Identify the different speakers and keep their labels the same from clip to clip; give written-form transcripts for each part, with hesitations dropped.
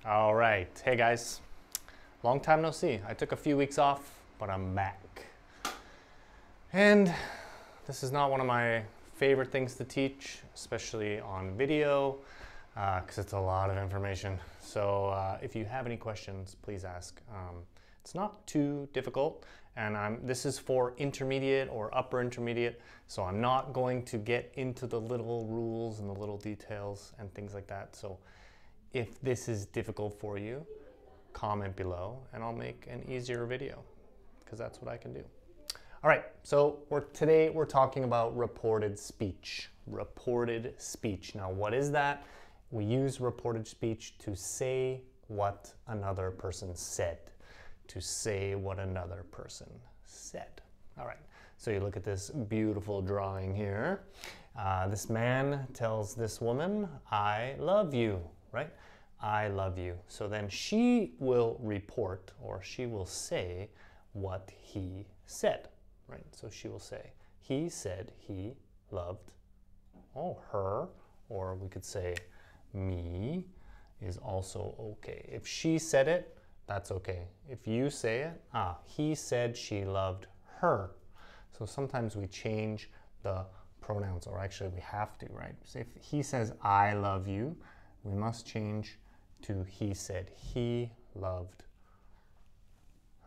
Speaker 1: All right, hey guys, long time no see. I took a few weeks off, but I'm back. And this is not one of my favorite things to teach, especially on video, because it's a lot of information. So if you have any questions, please ask. It's not too difficult, and this is for intermediate or upper intermediate, so I'm not going to get into the little rules and the little details and things like that. So if this is difficult for you, comment below and I'll make an easier video, because that's what I can do. All right, so today we're talking about reported speech. Reported speech. Now, what is that? We use reported speech to say what another person said. To say what another person said. All right, so you look at this beautiful drawing here. This man tells this woman, "I love you," right? I love you. So then she will report, or she will say what he said, right? So she will say, he said he loved, her, or we could say me is also okay. If she said it, that's okay. If you say it, he said she loved her. So sometimes we change the pronouns, or actually we have to, right? So if he says, I love you, we must change to he said he loved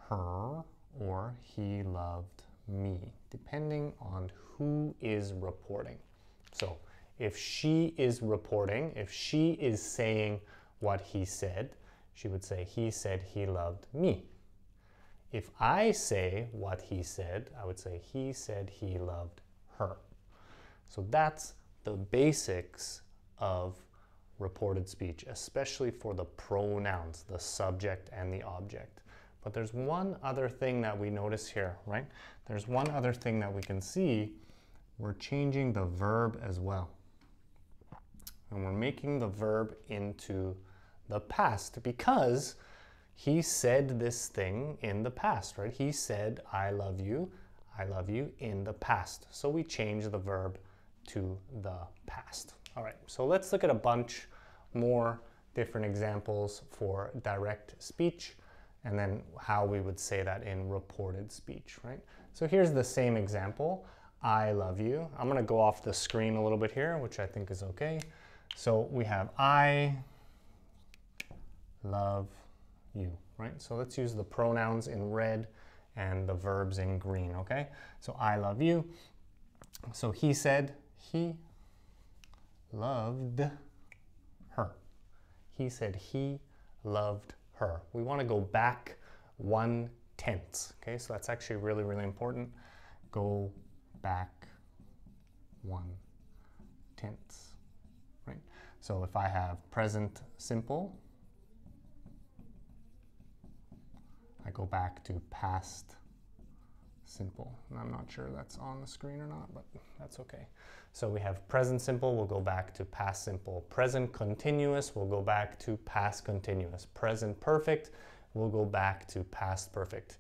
Speaker 1: her, or he loved me, depending on who is reporting. So if she is reporting, if she is saying what he said, she would say, he said he loved me. If I say what he said, I would say, he said he loved her. So that's the basics of reported speech, especially for the pronouns, the subject and the object. But there's one other thing that we notice here, right? There's one other thing that we can see. We're changing the verb as well. And we're making the verb into the past, because he said this thing in the past, right? He said, I love you in the past. So we change the verb to the past. All right, so let's look at a bunch more different examples for direct speech, and then how we would say that in reported speech, right? So here's the same example, I love you. I'm gonna go off the screen a little bit here, which I think is okay. So we have I love you, right? So let's use the pronouns in red and the verbs in green, okay? So I love you. So he said he loved her. He said he loved her. We want to go back 1 tense, okay? So that's actually really, really important. Go back 1 tense, right? So if I have present simple, I go back to past simple. And I'm not sure that's on the screen or not, but that's okay. So we have present simple, we'll go back to past simple. Present continuous, we'll go back to past continuous. Present perfect, we'll go back to past perfect.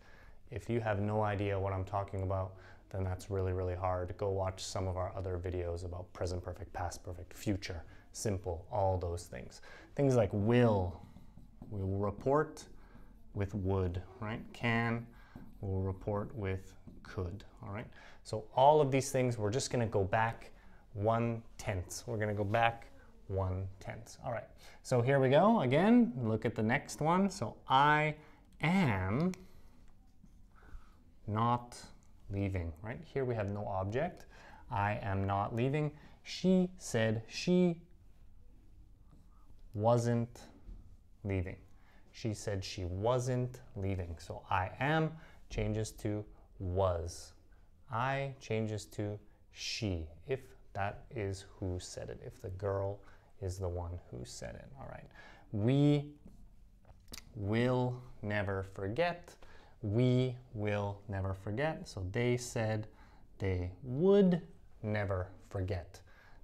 Speaker 1: If you have no idea what I'm talking about, then that's really, really hard. Go watch some of our other videos about present perfect, past perfect, future, simple, all those things. Things like will, we will report with would, right? Can, we'll report with could, all right? So all of these things, we're just gonna go back 1 tense. We're gonna go back 1 tense. All right, so here we go. Again, look at the next one. So I am not leaving, right? Here we have no object. I am not leaving. She said she wasn't leaving. She said she wasn't leaving. So I am changes to was. I changes to she, if that is who said it, if the girl is the one who said it. All right. We will never forget. We will never forget. So they said they would never forget.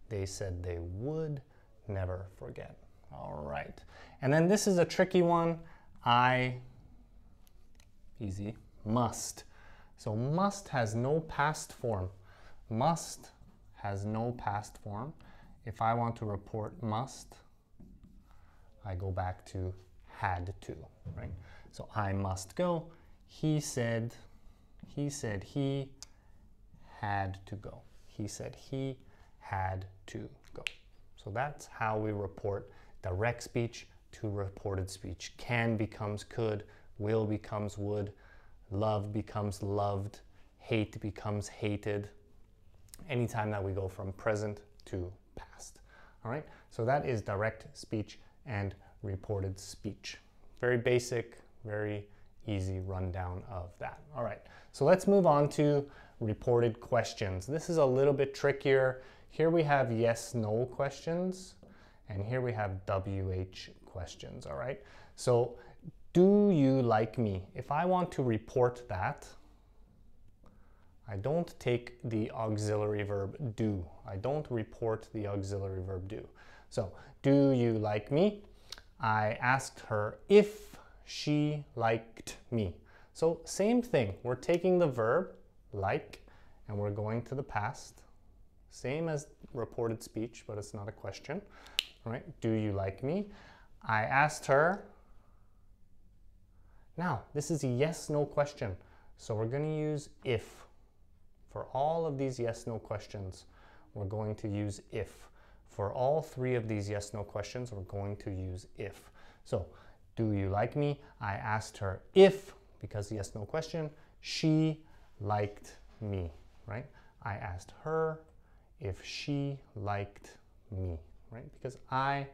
Speaker 1: They said they would never forget. All right. And then this is a tricky one. Easy, must. So must has no past form. Must has no past form. If I want to report must, I go back to had to, right? So I must go. He said he had to go. He said he had to go. So that's how we report direct speech to reported speech. Can becomes could, will becomes would, love becomes loved, hate becomes hated, anytime that we go from present to past. All right, so that is direct speech and reported speech. Very basic, very easy rundown of that. All right, so let's move on to reported questions. This is a little bit trickier. Here we have yes/no questions, and here we have WH questions, all right? So, do you like me? If I want to report that, I don't take the auxiliary verb do. I don't report the auxiliary verb do. So, do you like me? I asked her if she liked me. So, same thing. We're taking the verb like and we're going to the past. Same as reported speech, but it's not a question. All right, do you like me? I asked her. Now, this is a yes/no question, so we're going to use if. For all of these yes/no questions, we're going to use if. For all three of these yes/no questions, we're going to use if. So, do you like me? I asked her if, because yes/no question, she liked me, right? I asked her if she liked me, right? Because I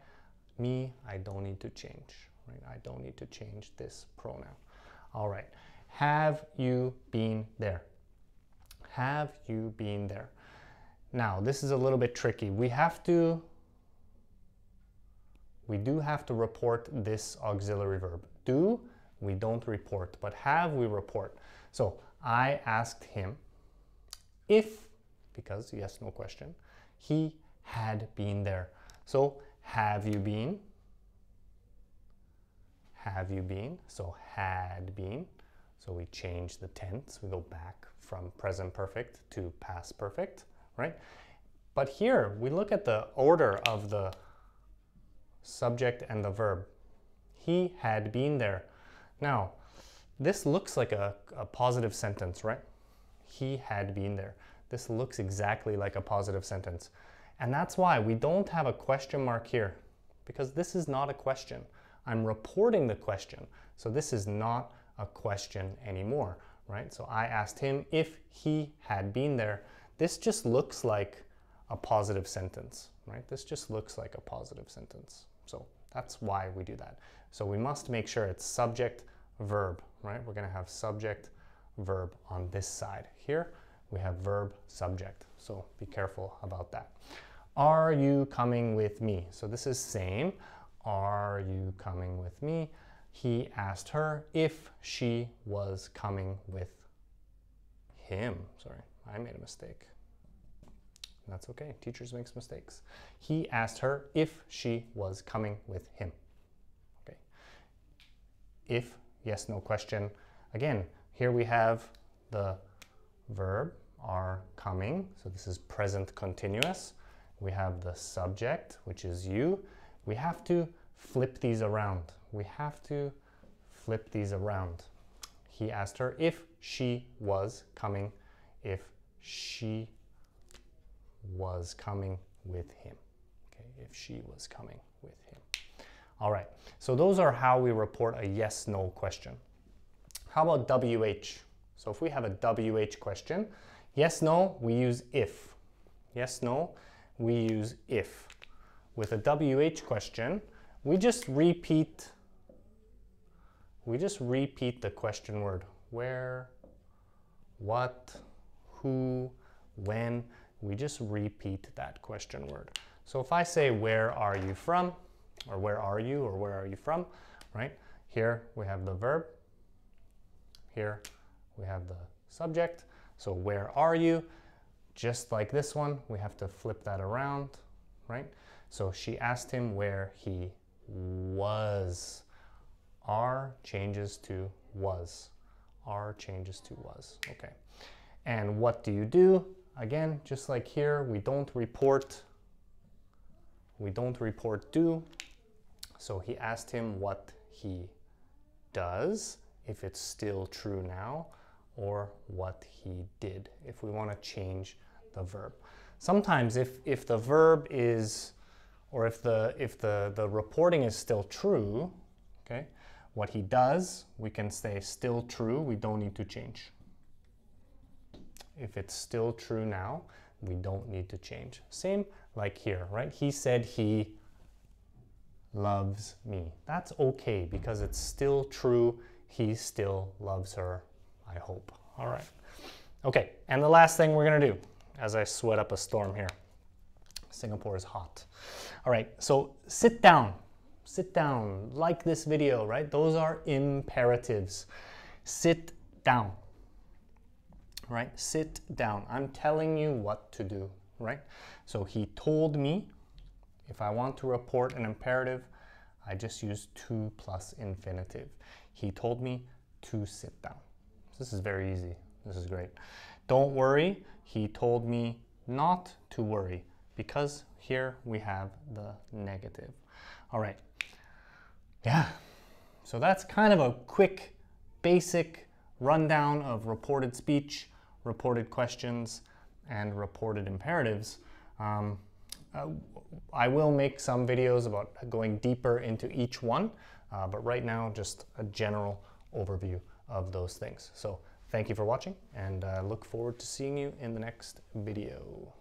Speaker 1: don't need to change, right? I don't need to change this pronoun. All right, have you been there? Have you been there? Now, this is a little bit tricky. We do have to report this auxiliary verb. Do, we don't report, but have, we report. So, I asked him if, because yes/no question, he had been there. So, have you been? Have you been? So, had been. So, we change the tense. We go back from present perfect to past perfect, right? But here, we look at the order of the subject and the verb. He had been there. Now, this looks like a positive sentence, right? He had been there. This looks exactly like a positive sentence. And that's why we don't have a question mark here, because this is not a question. I'm reporting the question, so this is not a question anymore, right? So I asked him if he had been there. This just looks like a positive sentence, right? This just looks like a positive sentence. So that's why we do that. So we must make sure it's subject, verb, right? We're going to have subject, verb on this side. Here we have verb, subject. So be careful about that. Are you coming with me? So this is same. Are you coming with me? He asked her if she was coming with him. Sorry, I made a mistake. That's okay. Teachers make mistakes. He asked her if she was coming with him. Okay. If, yes, no question. Again, here we have the verb, are coming. So this is present continuous. We have the subject, which is you. We have to flip these around. We have to flip these around. He asked her if she was coming, if she was coming with him. Okay, if she was coming with him. All right, so those are how we report a yes/no question. How about WH? So if we have a WH question, yes/no, we use if. Yes/no, we use if. With a WH question, we just repeat the question word. Where, what, who, when. We just repeat that question word. So if I say, where are you from? Or where are you? Or where are you from? Right? Here we have the verb. Here we have the subject. So where are you? Just like this one, we have to flip that around, right? So she asked him where he was. Are changes to was. Are changes to was. Okay. And what do you do? Again, just like here, we don't report do. So he asked him what he does, if it's still true now, or what he did, if we want to change the verb. Sometimes if the verb is, or if the reporting is still true, okay, what he does, we can say still true, we don't need to change. If it's still true now, we don't need to change. Same like here, right? He said he loves me. That's okay because it's still true. He still loves her, I hope. All right. Okay, and the last thing we're gonna do as I sweat up a storm here. Singapore is hot. All right, so sit down. Sit down, like this video, right? Those are imperatives. Sit down, right? Sit down. I'm telling you what to do, right? So he told me, if I want to report an imperative, I just use to plus infinitive. He told me to sit down. This is very easy. This is great. Don't worry. He told me not to worry because here we have the negative. All right. Yeah. So that's kind of a quick, basic rundown of reported speech, reported questions, and reported imperatives. I will make some videos about going deeper into each one, but right now just a general overview of those things. So thank you for watching, and I look forward to seeing you in the next video.